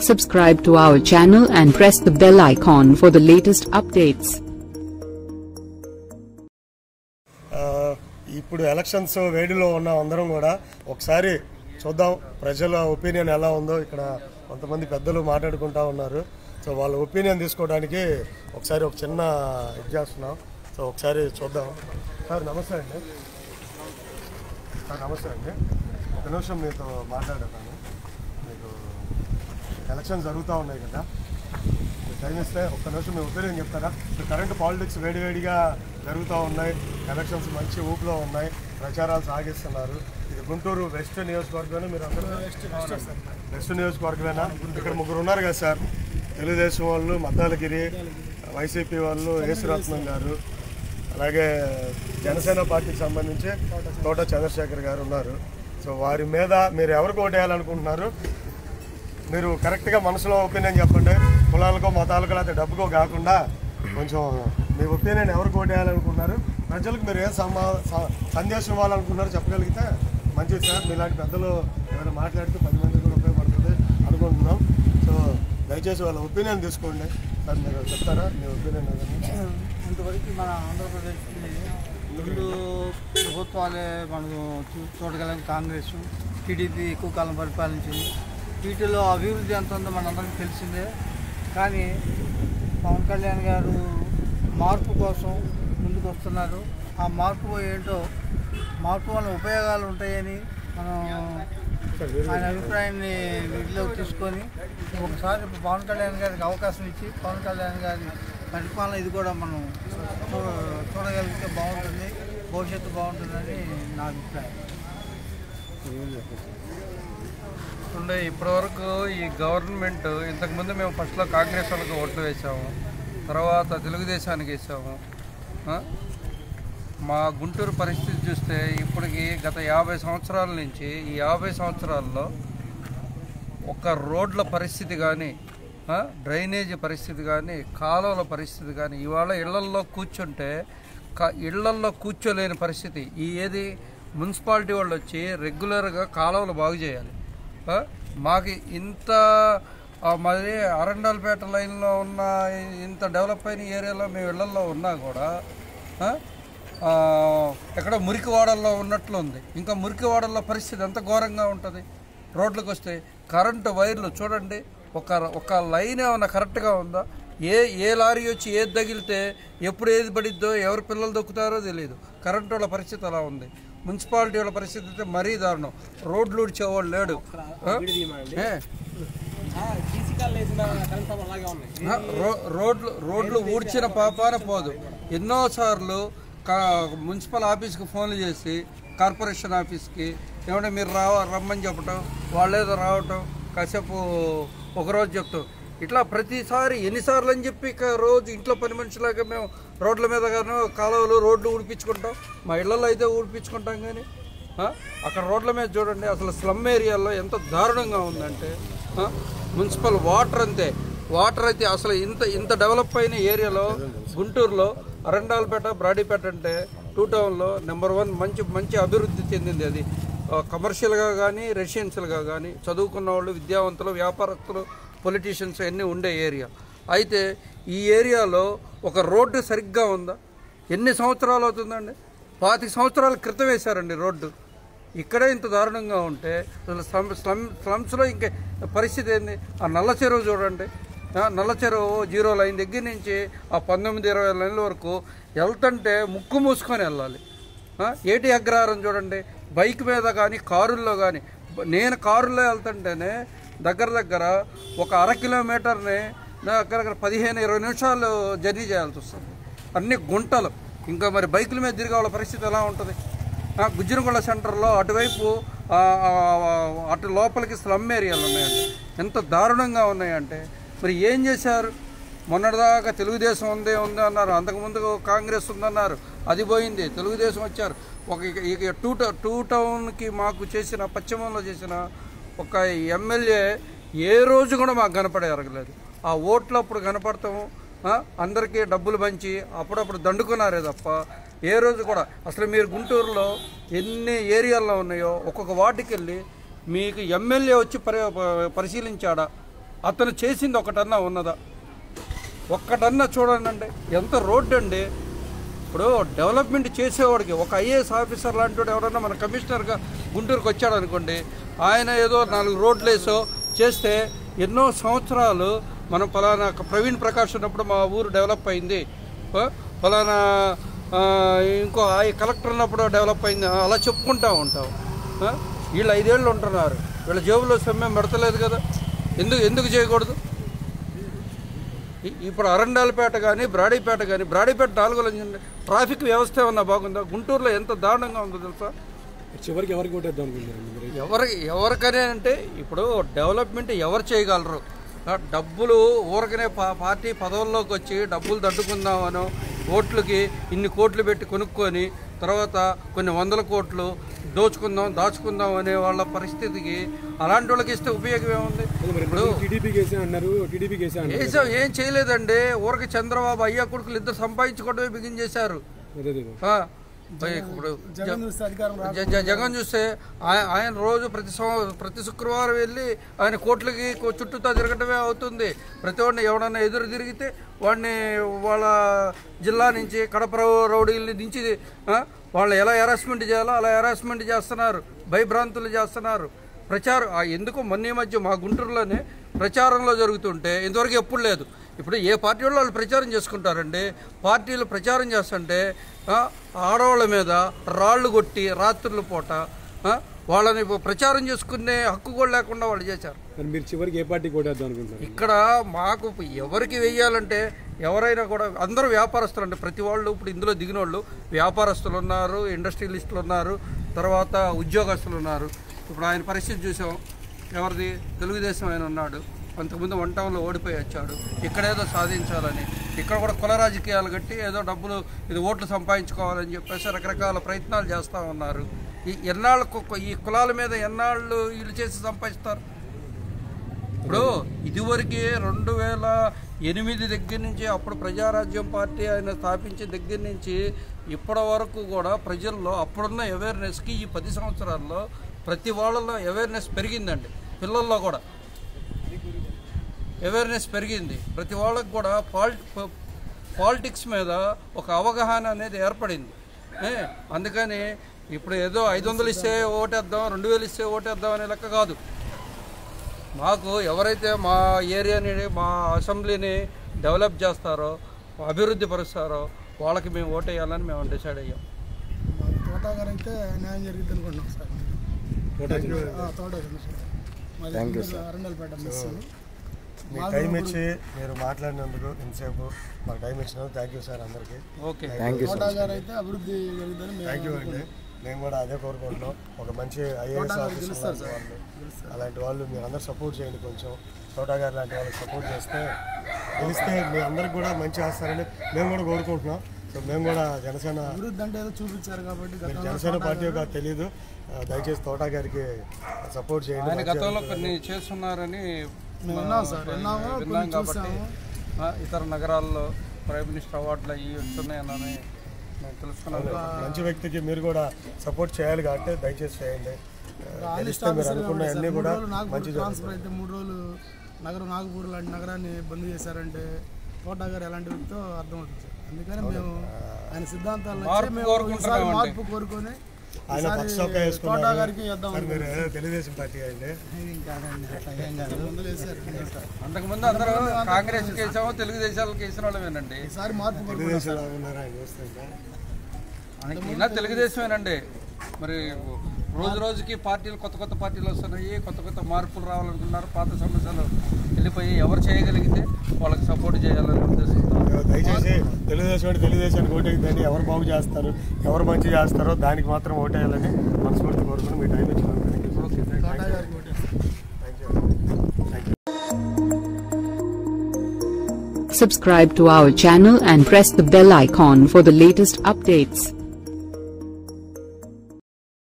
Subscribe to our channel and press the bell icon for the latest updates. ఇప్పుడు elections వేడిలో ఉన్న అందరం కూడా ఒకసారి చూద్దాం ప్రజల ఒపీనియన్ ఎలా ఉందో. ఇక్కడ కొంతమంది పెద్దలు మాట్లాడుకుంటా ఉన్నారు. సో వాళ్ళ ఒపీనియన్ తీసుకోవడానికి ఒకసారి ఒక చిన్న ఇది చేస్తున్నాం. సో ఒకసారి చూద్దాం. సార్ నమస్తే అండి. సార్ నమస్తే అండి. ఒక నిమిషం మీతో మాట్లాడతాను. మీకు ఎలక్షన్ జరుగుతూ ఉన్నాయి కదా, టైం ఇస్తే ఒక్క నిమిషం మీ ఒపీనియన్ చెప్తారా? కరెంట్ పాలిటిక్స్ వేడివేడిగా జరుగుతూ ఉన్నాయి. ఎలక్షన్స్ మంచి ఊపులో ఉన్నాయి. ప్రచారాలు సాగిస్తున్నారు. ఇది గుంటూరు వెస్ట్ నియోజకవర్గమేనా? మీరు అందరూ వెస్ట్ నియోజకవర్గమేనా? ఇక్కడ ముగ్గురు ఉన్నారు కదా సార్, తెలుగుదేశం వాళ్ళు, మద్దాలగిరి, వైసీపీ వాళ్ళు, యేసురత్నం గారు, అలాగే జనసేన పార్టీకి సంబంధించి తోట చంద్రశేఖర్ గారు ఉన్నారు. సో వారి మీద మీరు ఎవరికి ఓటేయాలనుకుంటున్నారు? మీరు కరెక్ట్గా మనసులో ఒపీనియన్ చెప్పండి. కులాలకో మతాలకో లేకపోతే డబ్బుకో కాకుండా కొంచెం మీ ఒపీనియన్ ఎవరికి ఓటేయాలనుకుంటున్నారు, ప్రజలకు మీరు ఏం సందేశం ఇవ్వాలనుకుంటున్నారో చెప్పగలిగితే మంచిది సార్. మీలాంటి పెద్దలు ఏమైనా మాట్లాడితే 10 మంది కూడా ఉపయోగపడుతుంది అనుకుంటున్నాం. సో దయచేసి వాళ్ళ ఒపీనియన్ తీసుకోండి సార్. మీరు చెప్తారా మీ ఒపీనియన్? ఇంతవరకు మన ఆంధ్రప్రదేశ్కి రెండు ప్రభుత్వాలే మనకు చూడగలం. కాంగ్రెస్, టీడీపీ ఎక్కువ కాలం పరిపాలించింది. వీటిలో అభివృద్ధి ఎంత ఉందో మనందరికీ తెలిసిందే. కానీ పవన్ కళ్యాణ్ గారు మార్పు కోసం ముందుకు వస్తున్నారు. ఆ మార్పు ఏంటో, మార్పు వల్ల ఉపయోగాలు ఉంటాయని మనం ఆయన అభిప్రాయాన్ని వీటిలోకి తీసుకొని ఒకసారి పవన్ కళ్యాణ్ గారికి అవకాశం ఇచ్చి పవన్ కళ్యాణ్ గారి పరిపాలన ఇది కూడా మనం చూడగలిగితే బాగుంటుంది, భవిష్యత్తు బాగుంటుందని నా అభిప్రాయం. ఇప్పటివరకు ఈ గవర్నమెంట్, ఇంతకుముందు మేము ఫస్ట్లో కాంగ్రెస్ వాళ్ళకి ఓట్లు వేసాము, తర్వాత తెలుగుదేశానికి వేసాము. మా గుంటూరు పరిస్థితి చూస్తే ఇప్పటికి గత 50 సంవత్సరాల నుంచి, ఈ 50 సంవత్సరాల్లో ఒక రోడ్ల పరిస్థితి కానీ, డ్రైనేజీ పరిస్థితి కానీ, కాలువల పరిస్థితి కానీ, ఇవాళ ఇళ్లల్లో కూర్చుంటే ఇళ్లల్లో కూర్చోలేని పరిస్థితి. ఏది మున్సిపాలిటీ వాళ్ళు వచ్చి రెగ్యులర్గా కాలువలు బాగు చేయాలి. మాకు ఇంత మరి అరండాలపేట లైన్లో ఉన్న ఇంత డెవలప్ అయిన ఏరియాలో మేము ఇళ్లల్లో ఉన్నా కూడా ఎక్కడ మురికివాడల్లో ఉన్నట్లు ఉంది. ఇంకా మురికివాడల్లో పరిస్థితి ఎంత ఘోరంగా ఉంటుంది. రోడ్లకు వస్తే కరెంటు వైర్లు చూడండి, ఒక లైన్ ఏమన్నా కరెక్ట్గా ఉందా? ఏ లారీ వచ్చి ఏది తగిలితే ఎప్పుడు ఏది పడిద్దో, ఎవరు పిల్లలు దొక్కుతారో తెలియదు. కరెంటు వాళ్ళ పరిస్థితి అలా ఉంది. మున్సిపాలిటీ వాళ్ళ పరిస్థితి అయితే మరీ దారుణం. రోడ్లు ఊడ్చేవాళ్ళు లేడు. రోడ్లు ఊడ్చిన పాపాన పోదు. ఎన్నోసార్లు మున్సిపల్ ఆఫీస్కి ఫోన్లు చేసి, కార్పొరేషన్ ఆఫీస్కి ఏమంటే మీరు రమ్మని చెప్పటం, వాళ్ళేదో రావటం, కాసేపు ఒకరోజు చెప్తాం. ఇట్లా ప్రతిసారి ఎన్నిసార్లు అని చెప్పి రోజు ఇంట్లో పని మనిషిలాగా మేము రోడ్ల మీద కానీ కాలువలు రోడ్లు ఊడిపించుకుంటాం. మా ఇళ్లలో అయితే ఊడిపించుకుంటాం. కానీ అక్కడ రోడ్ల మీద చూడండి, అసలు స్లమ్ ఏరియాలో ఎంత దారుణంగా ఉందంటే, మున్సిపల్ వాటర్ అంతే. వాటర్ అయితే అసలు ఇంత డెవలప్ అయిన ఏరియాలో గుంటూరులో అరండాలపేట, బ్రాడీపేట అంటే 2 టౌన్లో నెంబర్ 1 మంచి అభివృద్ధి చెందింది. అది కమర్షియల్గా కానీ, రెసిడెన్షియల్గా కానీ, చదువుకున్న వాళ్ళు, విద్యావంతులు, వ్యాపారస్తులు, పొలిటీషియన్స్ అన్నీ ఉండే ఏరియా. అయితే ఈ ఏరియాలో ఒక రోడ్డు సరిగ్గా ఉందా? ఎన్ని సంవత్సరాలు అవుతుందండి? 25 సంవత్సరాల క్రితం వేశారండి రోడ్డు. ఇక్కడే ఇంత దారుణంగా ఉంటే అసలు స్లమ్స్లో ఇంకా పరిస్థితి ఏంది? ఆ నల్ల చెరువు చూడండి. నల్ల చెరువు 0 లైన్ దగ్గర నుంచి ఆ 19-20 లైన్ల వరకు వెళ్తుంటే ముక్కు మూసుకొని వెళ్ళాలి. ఏటి అగ్రహారం చూడండి, బైక్ మీద కానీ కారుల్లో కానీ. నేను కారుల్లో వెళ్తుంటేనే దగ్గర ఒక 1/2 కిలోమీటర్ని దగ్గర 15-20 నిమిషాలు జర్నీ చేయాల్సి వస్తుంది. అన్ని గుంటలు. ఇంకా మరి బైకుల మీద తిరిగే వాళ్ళ పరిస్థితి ఎలా ఉంటుంది? గుజ్జనగొండ సెంటర్లో అటువైపు అటు లోపలికి స్లమ్ ఏరియాలు ఉన్నాయండి. ఎంత దారుణంగా ఉన్నాయంటే మరి ఏం చేశారు? మొన్నటిదాకా తెలుగుదేశం ఉంది అన్నారు, అంతకుముందు కాంగ్రెస్ ఉందన్నారు, అది పోయింది, తెలుగుదేశం వచ్చారు. ఇక 2 టౌన్కి మాకు చేసిన, పశ్చిమంలో చేసిన ఒక ఎమ్మెల్యే ఏ రోజు కూడా మాకు కనపడే ఎరగలేదు. ఆ ఓట్లు అప్పుడు కనపడతాము, అందరికీ డబ్బులు పంచి అప్పుడప్పుడు దండుకున్నారే తప్ప ఏ రోజు కూడా. అసలు మీరు గుంటూరులో ఎన్ని ఏరియాల్లో ఉన్నాయో ఒక్కొక్క వార్డుకి వెళ్ళి మీకు ఎమ్మెల్యే వచ్చి పరిశీలించాడా? అతను చేసింది ఒకటన్నా ఉన్నదా? ఒక్కటన్నా చూడండి. ఎంత రోడ్డు అండి. ఇప్పుడు డెవలప్మెంట్ చేసేవాడికి ఒక ఐఏఎస్ ఆఫీసర్ లాంటి వాడు ఎవరన్నా మన కమిషనర్గా గుంటూరుకు వచ్చాడు అనుకోండి, ఆయన ఏదో 4 రోడ్లు వేసో చేస్తే ఎన్నో సంవత్సరాలు మనం ఫలానా ప్రవీణ్ ప్రకాష్ ఉన్నప్పుడు మా ఊరు డెవలప్ అయింది, ఫలానా ఇంకో కలెక్టర్ ఉన్నప్పుడు డెవలప్ అయింది, అలా చెప్పుకుంటూ ఉంటాం. వీళ్ళు 5 ఏళ్ళు ఉంటున్నారు, వీళ్ళ జేబులో సొమ్మేం పెడతలేదు కదా. ఎందుకు చేయకూడదు? ఇప్పుడు అరండాలపేట కానీ బ్రాడీపేట 4 లక్షలు ట్రాఫిక్ వ్యవస్థ ఏమన్నా బాగుందా? గుంటూరులో ఎంత దారుణంగా ఉందో తెలుసా? చివరికి ఎవరికనే అంటే ఇప్పుడు డెవలప్మెంట్ ఎవరు చేయగలరు? డబ్బులు ఊరకనే పార్టీ పదవుల్లోకి వచ్చి డబ్బులు దడ్డుకుందామనో, ఓట్లకి ఇన్ని కోట్లు పెట్టి కొనుక్కొని తర్వాత కొన్ని 100 కోట్లు దాచుకుందాం అనే వాళ్ళ పరిస్థితికి అలాంటి వాళ్ళకి ఇస్తే ఉపయోగం ఏముంది? ఇప్పుడు ఏం చేయలేదండి. ఊరికి చంద్రబాబు అయ్యా కొడుకులు ఇద్దరు సంపాదించుకోవడమే బిగించేశారు. ఇప్పుడు జగన్ చూస్తే ఆయన రోజు ప్రతి శుక్రవారం వెళ్ళి ఆయన కోట్లకి చుట్టూతా తిరగటమే అవుతుంది. ప్రతి వాడిని ఎవడన్నా ఎదురు తిరిగితే వాడిని వాళ్ళ జిల్లా నుంచి కడప రౌడీల్ని దించి వాళ్ళు ఎలా హెరాస్మెంట్ చేయాలో అలా హెరాస్మెంట్ చేస్తున్నారు, భయభ్రాంతులు చేస్తున్నారు. ప్రచారం ఎందుకు మొన్న మధ్య మా గుంటూరులోనే ప్రచారంలో జరుగుతుంటే ఇంతవరకు ఎప్పుడు లేదు. ఇప్పుడు ఏ పార్టీ వాళ్ళు ప్రచారం చేసుకుంటారండి. పార్టీలు ప్రచారం చేస్తుంటే ఆడవాళ్ళ మీద రాళ్ళు కొట్టి రాత్రుల పూట వాళ్ళని ప్రచారం చేసుకునే హక్కు కూడా లేకుండా వాళ్ళు చేశారు. మీరు చివరికి ఏ పార్టీ కొట్టేద్దాం అనుకుంటున్నారు? ఇక్కడ మాకు ఎవరికి వెయ్యాలంటే ఎవరైనా కూడా అందరూ వ్యాపారస్తులు అంటే ప్రతి వాళ్ళు ఇప్పుడు ఇందులో దిగిన వాళ్ళు వ్యాపారస్తులు ఉన్నారు, ఇండస్ట్రియలిస్టులు ఉన్నారు, తర్వాత ఉద్యోగస్తులు ఉన్నారు. ఇప్పుడు ఆయన పరిస్థితి చూసాం. ఎవరిది? తెలుగుదేశం ఆయన ఉన్నాడు, అంతకుముందు 1 టౌన్లో ఓడిపోయి వచ్చాడు. ఇక్కడేదో సాధించాలని ఇక్కడ కూడా కుల రాజకీయాలు కట్టి ఏదో డబ్బులు ఇది ఓట్లు సంపాదించుకోవాలని చెప్పేసి రకరకాల ప్రయత్నాలు చేస్తూ ఉన్నారు. ఈ కులాల మీద ఎన్నాళ్ళు వీళ్ళు చేసి సంపాదిస్తారు? ఇప్పుడు ఇదివరకే 2008 దగ్గర నుంచి అప్పుడు ప్రజారాజ్యం పార్టీ ఆయన స్థాపించిన దగ్గర నుంచి ఇప్పటి వరకు కూడా ప్రజల్లో అప్పుడున్న అవేర్నెస్కి ఈ 10 సంవత్సరాల్లో ప్రతి వాళ్ళలో అవేర్నెస్ పెరిగిందండి. పిల్లల్లో కూడా అవేర్నెస్ పెరిగింది. ప్రతి వాళ్ళకు కూడా పాలిటిక్స్ మీద ఒక అవగాహన అనేది ఏర్పడింది. అందుకని ఇప్పుడు ఏదో 500 ఇస్తే ఓటేద్దాం, 2000 ఇస్తే ఓటేద్దాం అనే లెక్క కాదు. మాకు ఎవరైతే మా ఏరియాని మా అసెంబ్లీని డెవలప్ చేస్తారో అభివృద్ధి పరుస్తారో వాళ్ళకి మేము ఓటేయాలని మేము డిసైడ్ అయ్యాం. తోటా గారు అయితే న్యాయం జరిగింది అనుకుంటున్నాం సార్. అరండల్పేట మీ టైం ఇచ్చి మీరు మాట్లాడినందుకు ఇంతసేపు మాకు టైం ఇచ్చినందుకు థ్యాంక్ యూ సార్ అందరికీ. ఓకే, తోటా గారు అయితే అభివృద్ధి జరుగుతుందని థ్యాంక్ యూ అండి. మేము కూడా అదే కోరుకుంటున్నాం. ఒక మంచి ఐఏఎస్ ఆఫీసర్ వాళ్ళు అలాంటి వాళ్ళు మీరు అందరూ సపోర్ట్ చేయండి. కొంచెం తోటా గారు లాంటి వాళ్ళకి సపోర్ట్ చేస్తే గెలిస్తే మీ అందరికి కూడా మంచి చేస్తారని మేము కూడా కోరుకుంటున్నాం. సో మేము కూడా జనసేన అభివృద్ధి అంటే ఏదో చూపించారు కాబట్టి జనసేన పార్టీ తెలియదు, దయచేసి తోటా గారికి సపోర్ట్ చేయండి. ఆయన గతంలో కొన్ని చేస్తున్నారని విన్నాం కాబట్టి ఇతర నగరాల్లో ప్రైమ్ మినిస్టర్ అవార్డులు అయ్యి వస్తున్నాయని తెలుసుకున్నాను. మంచి వ్యక్తికి మీరు కూడా సపోర్ట్ చేయాలి కాబట్టి దయచేసి చేయండి. గెలిస్తే మీరు అనుకున్న అన్నీ కూడా మంచి ట్రాన్స్ఫర్ అయితే 3 రోజులు నాగపూర్ లాంటి నగరాన్ని బంద్ చేశారంటే తోటా గారు ఎలాంటి వ్యక్తితో అర్థమవుతుంది సార్. అందుకని మేము ఆయన సిద్ధాంతాలు మార్పు కోరుకొని ఆయన పక్షోక వేసుకున్నారు. మీరు తెలుగుదేశం పార్టీ అండి. అంతకుముందు అందరూ కాంగ్రెస్ కేసామో తెలుగుదేశాలకు వేసిన వాళ్ళమేనండి. తెలుగుదేశం ఉన్నారు ఆయన చూస్తుంటే ఇలా తెలుగుదేశమేనండి. మరి రోజు రోజుకి పార్టీలు కొత్త పార్టీలు వస్తున్నాయి, కొత్త మార్పులు రావాలనుకున్నారు. పాత సమస్యలు వెళ్ళిపోయి ఎవరు చేయగలిగితే వాళ్ళకి సపోర్ట్ చేయాలని ఉద్దేశంతో దయచేసి తెలుగుదేశానికి ఓటేయండి. ఎవరు బాగు చేస్తారు, ఎవరు మంచి చేస్తారో దానికి మాత్రం ఓటేయాలని మనస్ఫూర్తి కోరుకుని మీ టైం ఇచ్చినందుకు Subscribe to our channel and press the bell icon for the latest updates.